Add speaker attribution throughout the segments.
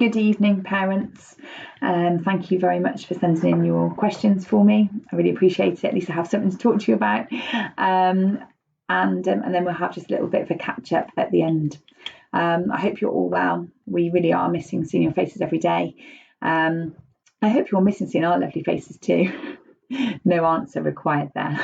Speaker 1: Good evening, parents. Thank you very much for sending in your questions for me. I really appreciate it. At least I have something to talk to you about. And then we'll have just a little bit of a catch up at the end. I hope you're all well. We really are missing seeing your faces every day. I hope you're missing seeing our lovely faces too. No answer required there.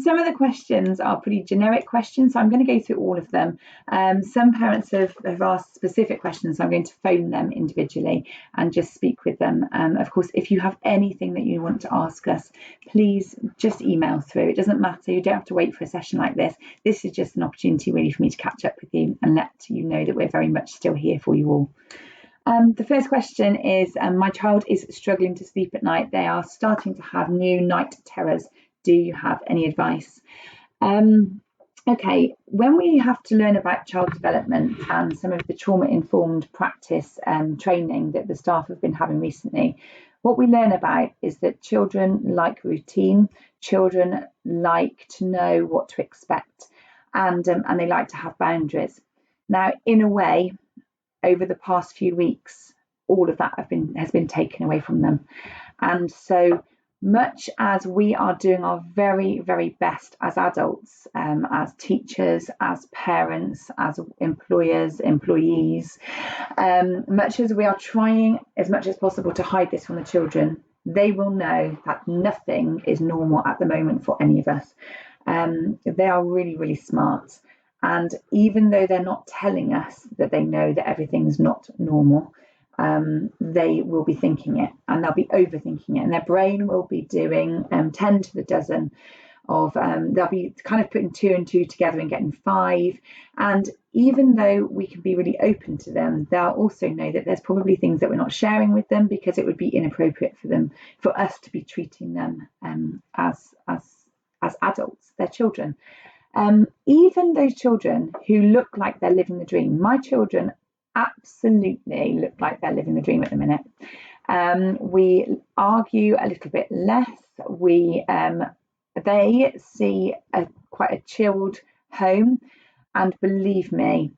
Speaker 1: Some of the questions are pretty generic questions, so I'm going to go through all of them. Some parents have asked specific questions, so I'm going to phone them individually and just speak with them. Of course, if you have anything that you want to ask us, please just email through. It doesn't matter, you don't have to wait for a session like this. This is just an opportunity really for me to catch up with you and let you know that we're very much still here for you all. The first question is, my child is struggling to sleep at night. They are starting to have new night terrors. Do you have any advice? Okay, when we have to learn about child development and some of the trauma-informed practice training that the staff have been having recently, what we learn about is that children like routine, children like to know what to expect, and they like to have boundaries. Now, in a way, over the past few weeks, all of that has been taken away from them. And so much as we are doing our very, very best as adults, as teachers, as parents, as employers, employees, much as we are trying as much as possible to hide this from the children, they will know that nothing is normal at the moment for any of us. They are really, really smart. And even though they're not telling us that they know that everything's not normal, they will be thinking it, and they'll be overthinking it, and their brain will be doing 10 to the dozen of, they'll be kind of putting 2 and 2 together and getting 5. And even though we can be really open to them, they'll also know that there's probably things that we're not sharing with them because it would be inappropriate for us to be treating them as adults. They're children. Even those children who look like they're living the dream, my children absolutely look like they're living the dream at the minute. We argue a little bit less. They see quite a chilled home, and believe me,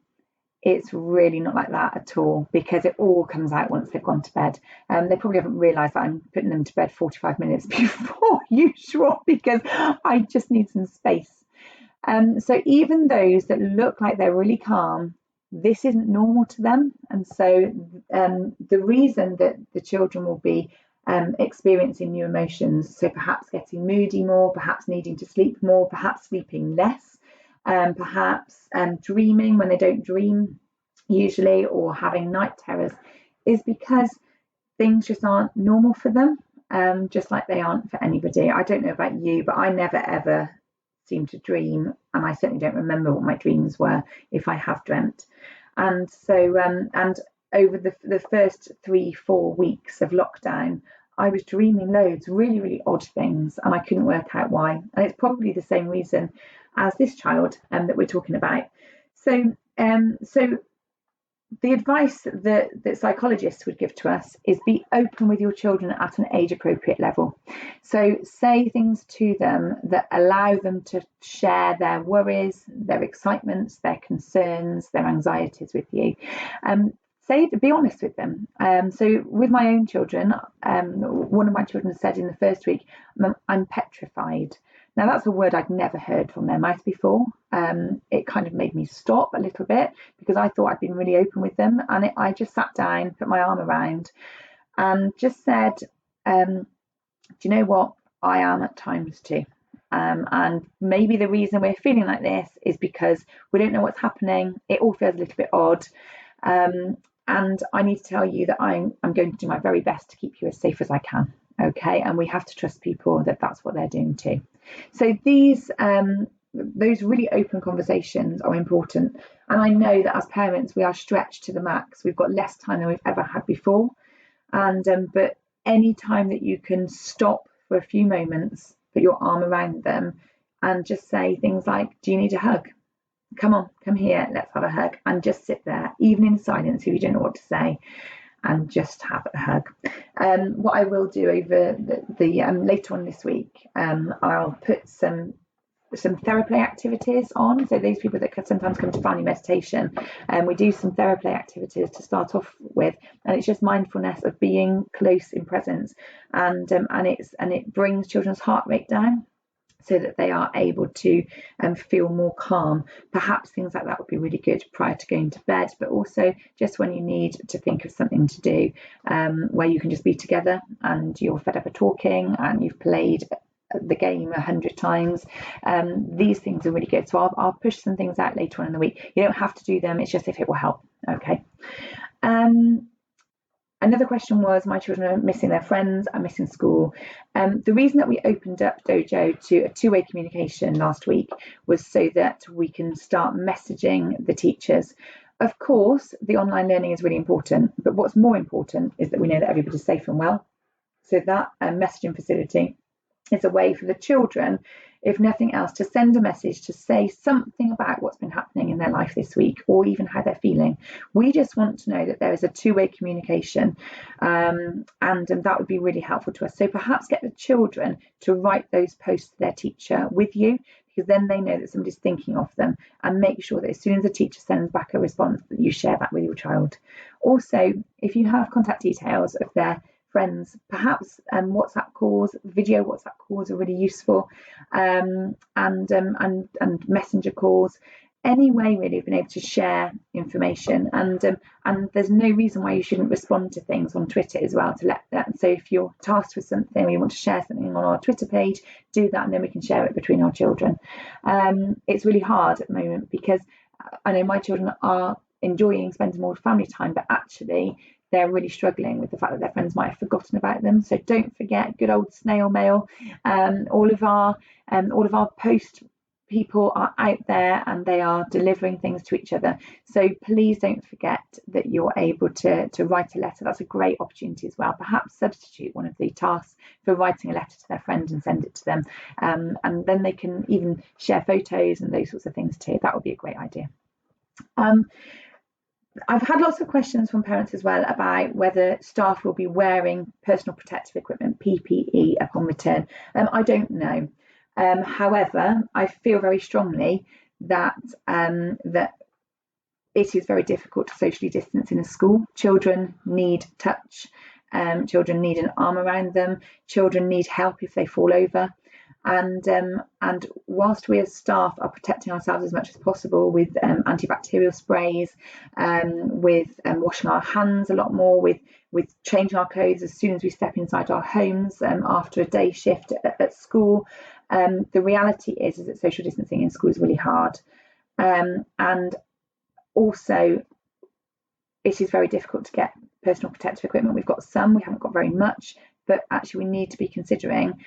Speaker 1: it's really not like that at all, because it all comes out once they've gone to bed. They probably haven't realised that I'm putting them to bed 45 minutes before usual because I just need some space. So even those that look like they're really calm, this isn't normal to them. And so the reason that the children will be experiencing new emotions, so perhaps getting moody more, perhaps needing to sleep more, perhaps sleeping less, perhaps dreaming when they don't dream usually, or having night terrors, is because things just aren't normal for them, just like they aren't for anybody. I don't know about you, but I never ever seem to dream, and I certainly don't remember what my dreams were if I have dreamt. And so and over the first 3-4 weeks of lockdown, I was dreaming loads, really, really odd things, and I couldn't work out why. And it's probably the same reason as this child that we're talking about. So the advice that psychologists would give to us is be open with your children at an age appropriate level. So say things to them that allow them to share their worries, their excitements, their concerns, their anxieties with you. Be honest with them. So with my own children, one of my children said in the first week, I'm petrified. Now, that's a word I'd never heard from their mouth before. It kind of made me stop a little bit because I thought I'd been really open with them. And I just sat down, put my arm around and just said, do you know what? I am at times too. And maybe the reason we're feeling like this is because we don't know what's happening. It all feels a little bit odd. And I need to tell you that I'm going to do my very best to keep you as safe as I can. Okay, and we have to trust people that that's what they're doing too. So those really open conversations are important. And I know that as parents, we are stretched to the max. We've got less time than we've ever had before. And but any time that you can stop for a few moments, put your arm around them and just say things like, do you need a hug? Come on, come here, let's have a hug. And just sit there, even in silence if you don't know what to say, and just have a hug. What I will do over the later on this week, I'll put some some therapy activities on. So these people that sometimes come to family meditation, and we do some therapy activities to start off with, and it's just mindfulness of being close in presence, and it brings children's heart rate down, so that they are able to feel more calm. Perhaps things like that would be really good prior to going to bed, but also just when you need to think of something to do, where you can just be together and you're fed up of talking and you've played the game 100 times. These things are really good. So I'll push some things out later on in the week. You don't have to do them, it's just if it will help. Okay. Another question was, my children are missing their friends and missing school. The reason that we opened up Dojo to a two-way communication last week was so that we can start messaging the teachers. Of course, the online learning is really important, but what's more important is that we know that everybody's safe and well. So that messaging facility is a way for the children, if nothing else, to send a message to say something about what's been happening in their life this week, or even how they're feeling. We just want to know that there is a two-way communication, and that would be really helpful to us. So perhaps get the children to write those posts to their teacher with you, because then they know that somebody's thinking of them, and make sure that as soon as the teacher sends back a response, that you share that with your child. Also, if you have contact details of their friends, perhaps WhatsApp calls, video WhatsApp calls are really useful, and messenger calls. Any way really of being able to share information, and there's no reason why you shouldn't respond to things on Twitter as well, to let them. So if you're tasked with something or you want to share something on our Twitter page, do that, and then we can share it between our children. It's really hard at the moment, because I know my children are enjoying spending more family time, but actually they're really struggling with the fact that their friends might have forgotten about them. So don't forget good old snail mail. All of our post people are out there and they are delivering things to each other. So please don't forget that you're able to write a letter. That's a great opportunity as well. Perhaps substitute one of the tasks for writing a letter to their friend and send it to them. And then they can even share photos and those sorts of things too. That would be a great idea. I've had lots of questions from parents as well about whether staff will be wearing personal protective equipment, PPE, upon return. I don't know. However, I feel very strongly that that it is very difficult to socially distance in a school. Children need touch. Children need an arm around them. Children need help if they fall over. And whilst we as staff are protecting ourselves as much as possible with antibacterial sprays, with washing our hands a lot more, with changing our clothes as soon as we step inside our homes after a day shift at school, the reality is that social distancing in school is really hard. And also, it is very difficult to get personal protective equipment. We've got some, we haven't got very much, but actually we need to be considering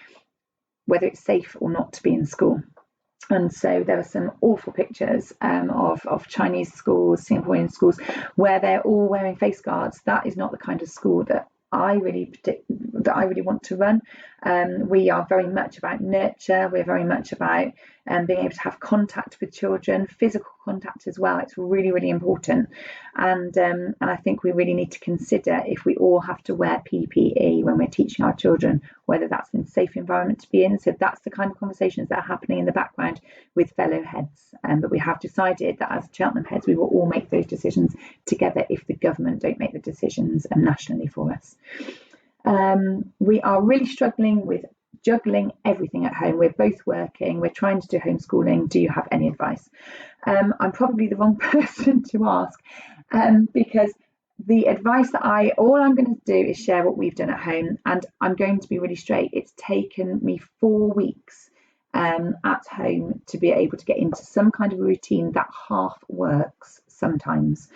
Speaker 1: whether it's safe or not to be in school. And so there are some awful pictures of Chinese schools, Singaporean schools, where they're all wearing face guards. That is not the kind of school that I really want to run. We are very much about nurture. We're very much about being able to have contact with children, physical contact as well. It's really, really important. And I think we really need to consider if we all have to wear PPE when we're teaching our children, whether that's in a safe environment to be in. So that's the kind of conversations that are happening in the background with fellow heads. But we have decided that as Cheltenham heads, we will all make those decisions together if the government don't make the decisions nationally for us. We are really struggling with juggling everything at home. We're both working, we're trying to do homeschooling. Do you have any advice? I'm probably the wrong person to ask, because the advice that all I'm going to do is share what we've done at home, and I'm going to be really straight. It's taken me 4 weeks at home to be able to get into some kind of a routine that half works sometimes.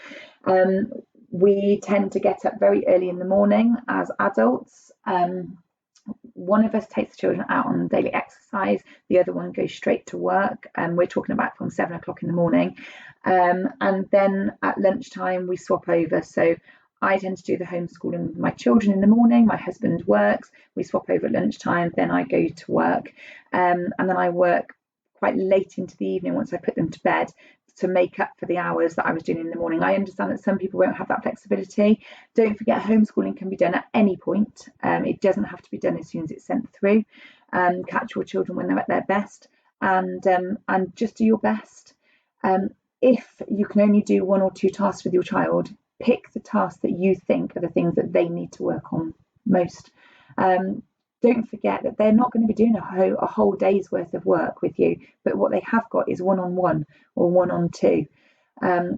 Speaker 1: We tend to get up very early in the morning as adults. One of us takes the children out on daily exercise, the other one goes straight to work, and we're talking about from 7 o'clock in the morning. And then at lunchtime we swap over. So I tend to do the homeschooling with my children in the morning, my husband works, we swap over at lunchtime, then I go to work, and then I work quite late into the evening once I put them to bed to make up for the hours that I was doing in the morning. I understand that some people won't have that flexibility. Don't forget, homeschooling can be done at any point. It doesn't have to be done as soon as it's sent through. Catch your children when they're at their best. and just do your best. If you can only do 1 or 2 tasks with your child, pick the tasks that you think are the things that they need to work on most. Don't forget that they're not going to be doing a whole day's worth of work with you, but what they have got is one-on-one or one-on-two,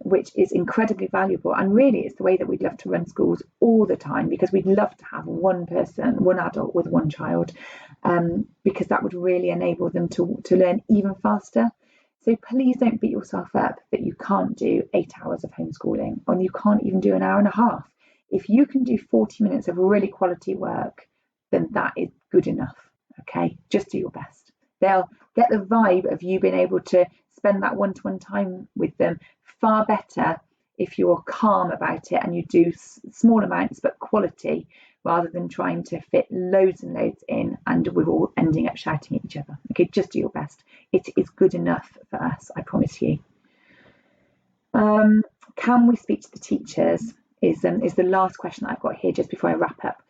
Speaker 1: which is incredibly valuable. And really, it's the way that we'd love to run schools all the time, because we'd love to have one adult with one child, because that would really enable them to learn even faster. So please don't beat yourself up that you can't do 8 hours of homeschooling, or you can't even do an hour and a half. If you can do 40 minutes of really quality work, then that is good enough. Okay, just do your best. They'll get the vibe of you being able to spend that one-to-one time with them far better if you're calm about it and you do small amounts but quality, rather than trying to fit loads and loads in and we're all ending up shouting at each other. Okay, just do your best. It is good enough for us, I promise you. Can we speak to the teachers is the last question that I've got here just before I wrap up.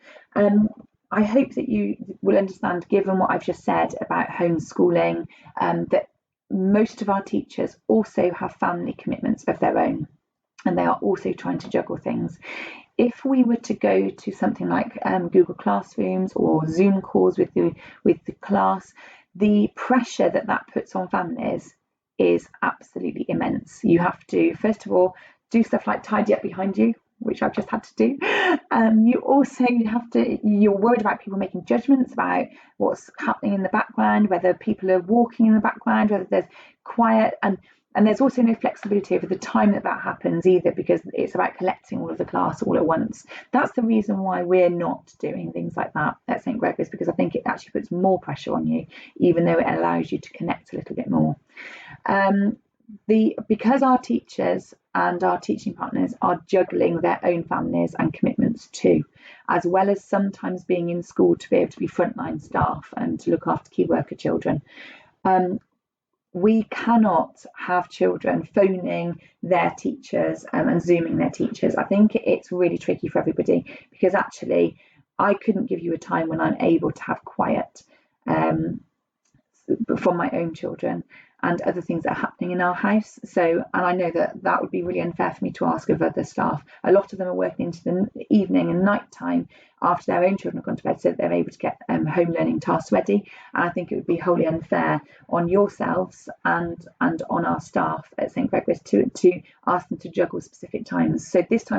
Speaker 1: I hope that you will understand, given what I've just said about homeschooling, that most of our teachers also have family commitments of their own, and they are also trying to juggle things. If we were to go to something like Google Classrooms or Zoom calls with the class, the pressure that puts on families is absolutely immense. You have to, first of all, do stuff like tidy up behind you, which I've just had to do. You're worried about people making judgments about what's happening in the background, whether people are walking in the background, whether there's quiet, and there's also no flexibility over the time that happens either, because it's about collecting all of the class all at once. That's the reason why we're not doing things like that at St Gregory's, because I think it actually puts more pressure on you, even though it allows you to connect a little bit more. Because our teachers and our teaching partners are juggling their own families and commitments too, as well as sometimes being in school to be able to be frontline staff and to look after key worker children. We cannot have children phoning their teachers and Zooming their teachers. I think it's really tricky for everybody, because actually I couldn't give you a time when I'm able to have quiet from my own children and other things that are happening in our house. So, and I know that would be really unfair for me to ask of other staff. A lot of them are working into the evening and night time after their own children have gone to bed, so that they're able to get home learning tasks ready. And I think it would be wholly unfair on yourselves and on our staff at St Gregory's to ask them to juggle specific times. So this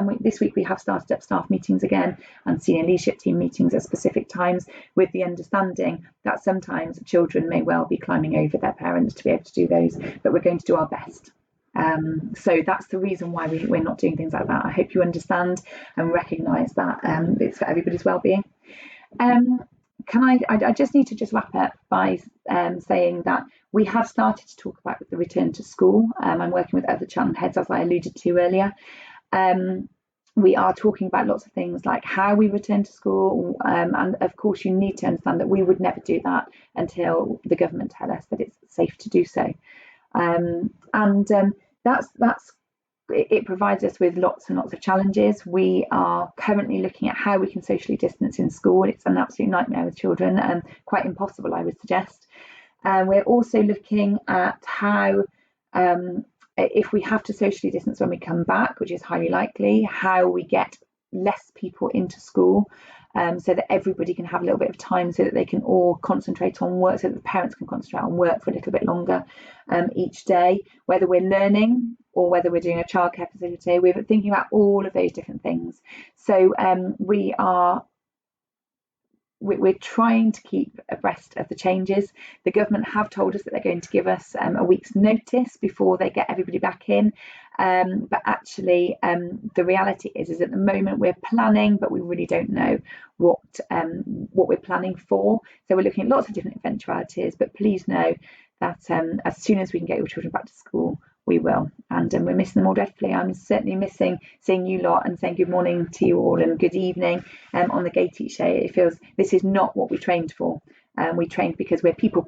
Speaker 1: week we have started up staff meetings again and senior leadership team meetings at specific times, with the understanding that sometimes children may well be climbing over their parents to be able to do those, but we're going to do our best. So that's the reason why we're not doing things like that. I hope you understand and recognise that it's for everybody's well-being. I just need to wrap up by saying that we have started to talk about the return to school. I'm working with other Cheltenham heads, as I alluded to earlier. We are talking about lots of things like how we return to school, and of course you need to understand that we would never do that until the government tell us that it's safe to do so. It provides us with lots and lots of challenges. We are currently looking at how we can socially distance in school. It's an absolute nightmare with children, and quite impossible, I would suggest. We're also looking at how, if we have to socially distance when we come back, which is highly likely, how we get less people into school, so that everybody can have a little bit of time, so that they can all concentrate on work, so that the parents can concentrate on work for a little bit longer each day, whether we're learning or whether we're doing a childcare facility. We're thinking about all of those different things. So we're trying to keep abreast of the changes. The government have told us that they're going to give us a week's notice before they get everybody back in. But actually, the reality is at the moment we're planning, but we really don't know what we're planning for. So we're looking at lots of different eventualities, but please know that as soon as we can get your children back to school, we will. And we're missing them all dreadfully. I'm certainly missing seeing you lot and saying good morning to you all and good evening on the gate each day. It feels this is not what we trained for. We trained because we're people,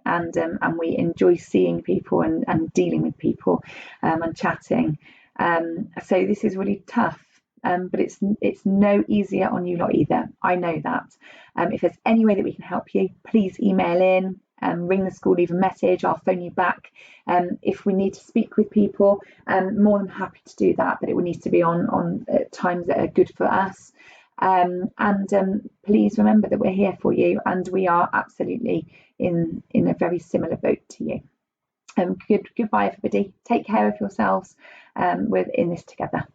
Speaker 1: and we enjoy seeing people and dealing with people and chatting. So this is really tough, but it's no easier on you lot either. I know that. If there's any way that we can help you, please email in, ring the school, leave a message, I'll phone you back. If we need to speak with people, more than happy to do that, but it will need to be on times that are good for us. And please remember that we're here for you, and we are absolutely in a very similar boat to you. Goodbye, everybody. Take care of yourselves. We're in this together.